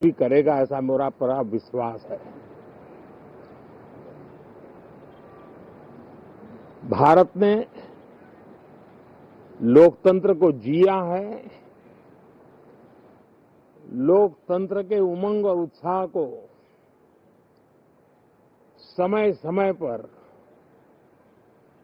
भी करेगा, ऐसा मेरा पूरा विश्वास है। भारत ने लोकतंत्र को जिया है, लोकतंत्र के उमंग और उत्साह को समय समय पर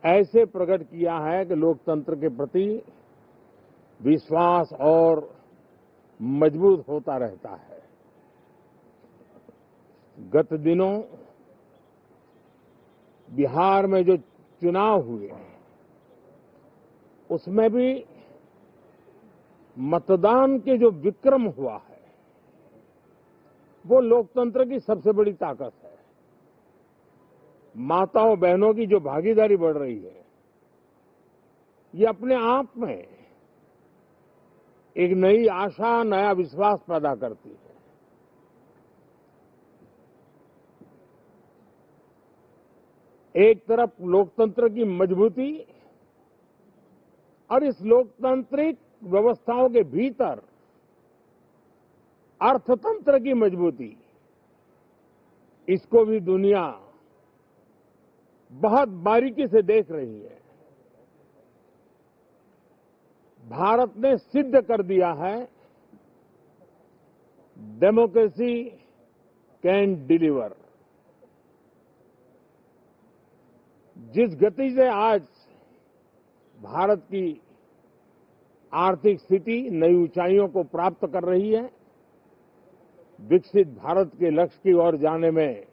ऐसे प्रकट किया है कि लोकतंत्र के प्रति विश्वास और मजबूत होता रहता है। गत दिनों बिहार में जो चुनाव हुए उसमें भी मतदान के जो विक्रम हुआ है वो लोकतंत्र की सबसे बड़ी ताकत है। माताओं बहनों की जो भागीदारी बढ़ रही है ये अपने आप में एक नई आशा, नया विश्वास पैदा करती है। एक तरफ लोकतंत्र की मजबूती और इस लोकतांत्रिक व्यवस्थाओं के भीतर अर्थतंत्र की मजबूती, इसको भी दुनिया बहुत बारीकी से देख रही है। भारत ने सिद्ध कर दिया है डेमोक्रेसी कैन डिलीवर। जिस गति से आज भारत की आर्थिक स्थिति नई ऊंचाइयों को प्राप्त कर रही है, विकसित भारत के लक्ष्य की ओर जाने में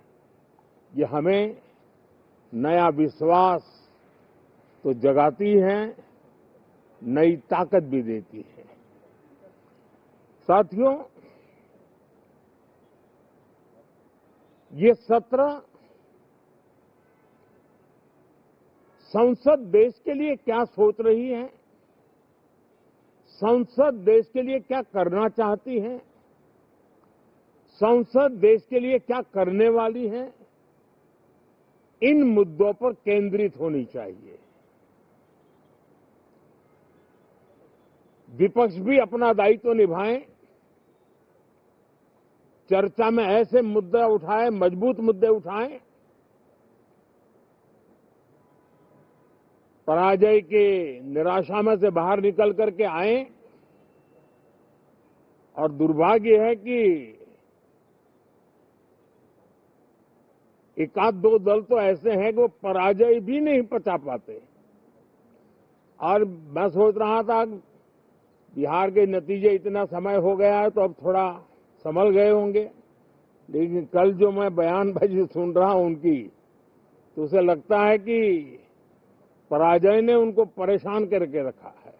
ये हमें नया विश्वास तो जगाती है, नई ताकत भी देती है। साथियों, ये सत्र संसद देश के लिए क्या सोच रही है, संसद देश के लिए क्या करना चाहती है, संसद देश के लिए क्या करने वाली है, इन मुद्दों पर केंद्रित होनी चाहिए। विपक्ष भी अपना दायित्व निभाएं, चर्चा में ऐसे मुद्दे उठाएं, मजबूत मुद्दे उठाएं, पराजय के निराशा में से बाहर निकल करके आए। और दुर्भाग्य है कि एक आध दो दल तो ऐसे हैं कि वो पराजय भी नहीं पचा पाते। और मैं सोच रहा था बिहार के नतीजे इतना समय हो गया है तो अब थोड़ा संभल गए होंगे, लेकिन कल जो मैं बयानबाजी सुन रहा हूं उनकी, तो उसे लगता है कि पराजय ने उनको परेशान करके रखा है।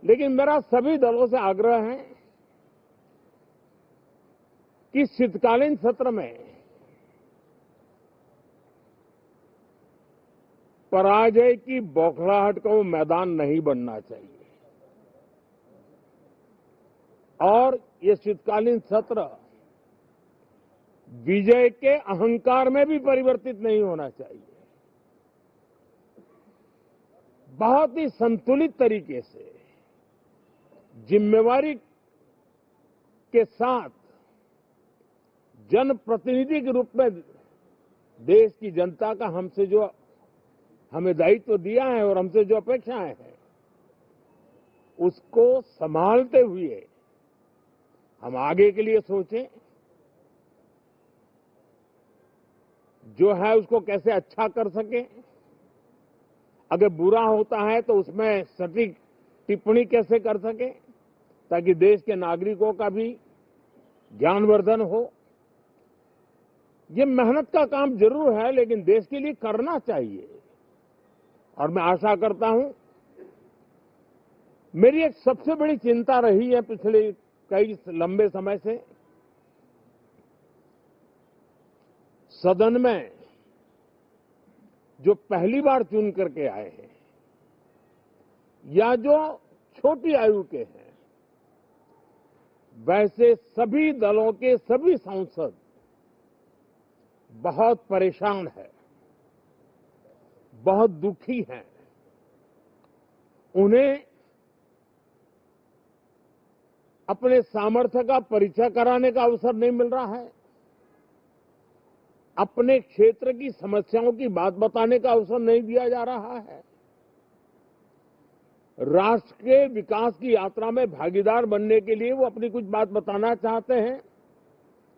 लेकिन मेरा सभी दलों से आग्रह है कि शीतकालीन सत्र में पराजय की बौखलाहट का वो मैदान नहीं बनना चाहिए और ये शीतकालीन सत्र विजय के अहंकार में भी परिवर्तित नहीं होना चाहिए। बहुत ही संतुलित तरीके से जिम्मेवारी के साथ जनप्रतिनिधि के रूप में देश की जनता का हमसे जो हमें दायित्व दिया है और हमसे जो अपेक्षाएं हैं उसको संभालते हुए हम आगे के लिए सोचें, जो है उसको कैसे अच्छा कर सकें। अगर बुरा होता है तो उसमें सटीक टिप्पणी कैसे कर सके ताकि देश के नागरिकों का भी ज्ञानवर्धन हो। ये मेहनत का काम जरूर है लेकिन देश के लिए करना चाहिए। और मैं आशा करता हूं, मेरी एक सबसे बड़ी चिंता रही है पिछले कई लंबे समय से, सदन में जो पहली बार चुन करके आए हैं या जो छोटी आयु के हैं, वैसे सभी दलों के सभी सांसद बहुत परेशान हैं, बहुत दुखी हैं। उन्हें अपने सामर्थ्य का परिचय कराने का अवसर नहीं मिल रहा है, अपने क्षेत्र की समस्याओं की बात बताने का अवसर नहीं दिया जा रहा है। राष्ट्र के विकास की यात्रा में भागीदार बनने के लिए वो अपनी कुछ बात बताना चाहते हैं,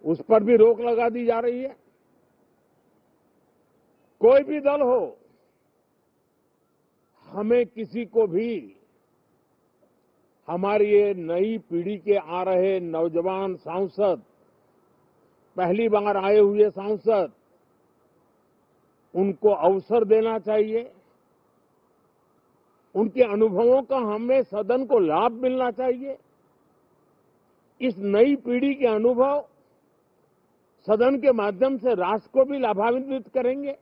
उस पर भी रोक लगा दी जा रही है। कोई भी दल हो, हमें किसी को भी हमारी ये नई पीढ़ी के आ रहे नौजवान सांसद, पहली बार आए हुए सांसद, उनको अवसर देना चाहिए। उनके अनुभवों का हमें सदन को लाभ मिलना चाहिए। इस नई पीढ़ी के अनुभव सदन के माध्यम से राष्ट्र को भी लाभान्वित करेंगे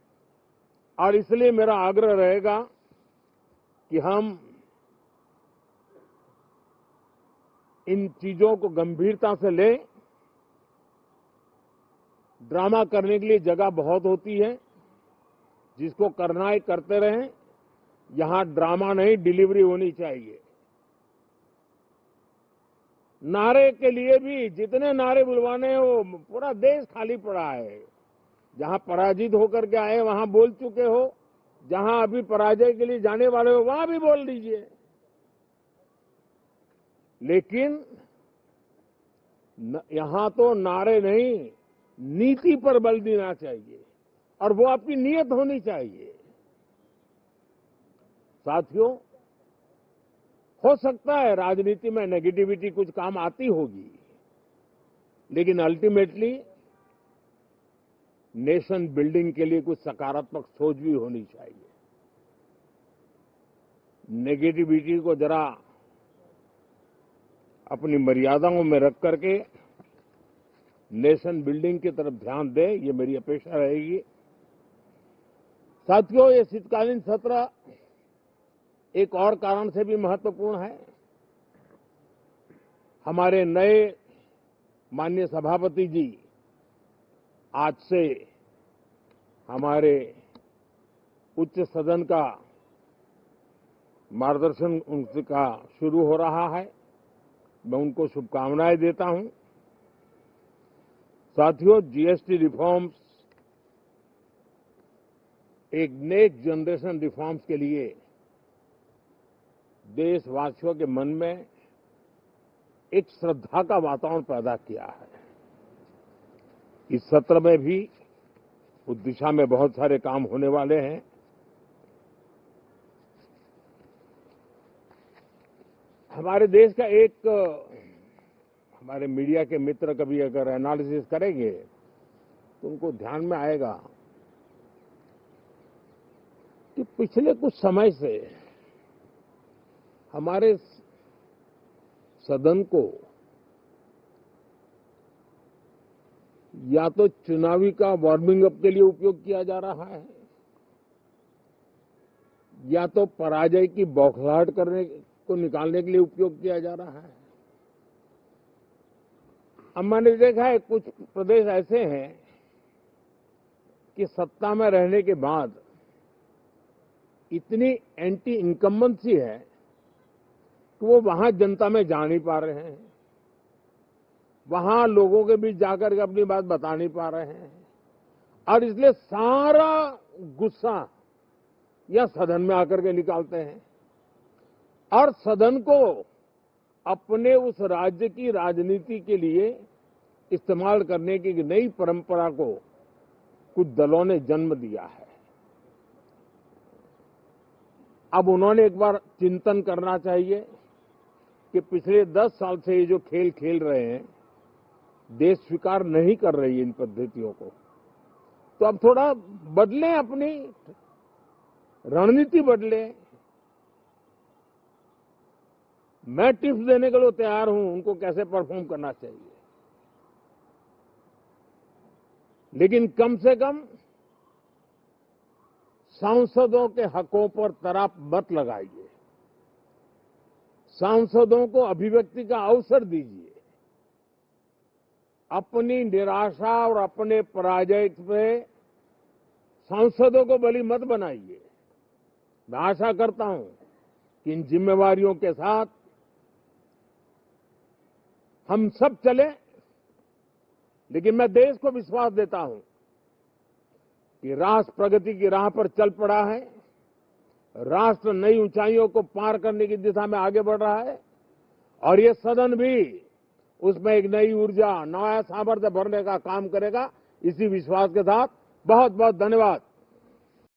और इसलिए मेरा आग्रह रहेगा कि हम इन चीजों को गंभीरता से लें। ड्रामा करने के लिए जगह बहुत होती है, जिसको करना है करते रहें। यहां ड्रामा नहीं, डिलीवरी होनी चाहिए। नारे के लिए भी जितने नारे बुलवाने हैं, वो पूरा देश खाली पड़ा है। जहां पराजित होकर के आए वहां बोल चुके हो, जहां अभी पराजय के लिए जाने वाले हो वहां भी बोल दीजिए, लेकिन यहां तो नारे नहीं, नीति पर बल देना चाहिए और वो आपकी नीयत होनी चाहिए। साथियों, हो सकता है राजनीति में नेगेटिविटी कुछ काम आती होगी, लेकिन अल्टीमेटली नेशन बिल्डिंग के लिए कुछ सकारात्मक सोच भी होनी चाहिए। नेगेटिविटी को जरा अपनी मर्यादाओं में रख करके नेशन बिल्डिंग की तरफ ध्यान दें, ये मेरी अपेक्षा रहेगी। साथियों, ये शीतकालीन सत्र एक और कारण से भी महत्वपूर्ण है। हमारे नए माननीय सभापति जी आज से हमारे उच्च सदन का मार्गदर्शन उनका शुरू हो रहा है। मैं उनको शुभकामनाएं देता हूं। साथियों, जीएसटी रिफॉर्म्स एक नेक्स्ट जनरेशन रिफॉर्म्स के लिए देशवासियों के मन में एक श्रद्धा का वातावरण पैदा किया है। इस सत्र में भी उस दिशा में बहुत सारे काम होने वाले हैं। हमारे देश का एक, हमारे मीडिया के मित्र कभी अगर एनालिसिस करेंगे तो उनको ध्यान में आएगा कि पिछले कुछ समय से हमारे सदन को या तो चुनावी का वार्मिंग अप के लिए उपयोग किया जा रहा है, या तो पराजय की बौखलाहट करने को निकालने के लिए उपयोग किया जा रहा है। अब मैंने देखा है कुछ प्रदेश ऐसे हैं कि सत्ता में रहने के बाद इतनी एंटी इनकम्बेंसी है कि वो वहां जनता में जा नहीं पा रहे हैं, वहां लोगों के बीच जाकर के अपनी बात बता नहीं पा रहे हैं, और इसलिए सारा गुस्सा या सदन में आकर के निकालते हैं और सदन को अपने उस राज्य की राजनीति के लिए इस्तेमाल करने की नई परंपरा को कुछ दलों ने जन्म दिया है। अब उन्होंने एक बार चिंतन करना चाहिए कि पिछले 10 साल से ये जो खेल खेल रहे हैं, देश स्वीकार नहीं कर रही है इन पद्धतियों को, तो अब थोड़ा बदलें, अपनी रणनीति बदलें। मैं टिप्स देने के लिए तैयार हूं उनको कैसे परफॉर्म करना चाहिए, लेकिन कम से कम सांसदों के हकों पर तराप मत लगाइए, सांसदों को अभिव्यक्ति का अवसर दीजिए, अपनी निराशा और अपने पराजय पे सांसदों को बलि मत बनाइए। मैं आशा करता हूं कि इन जिम्मेवारियों के साथ हम सब चले, लेकिन मैं देश को विश्वास देता हूं कि राष्ट्र प्रगति की राह पर चल पड़ा है, राष्ट्र नई ऊंचाइयों को पार करने की दिशा में आगे बढ़ रहा है और ये सदन भी उसमें एक नई ऊर्जा, नया सामर्थ्य भरने का काम करेगा। इसी विश्वास के साथ बहुत बहुत धन्यवाद।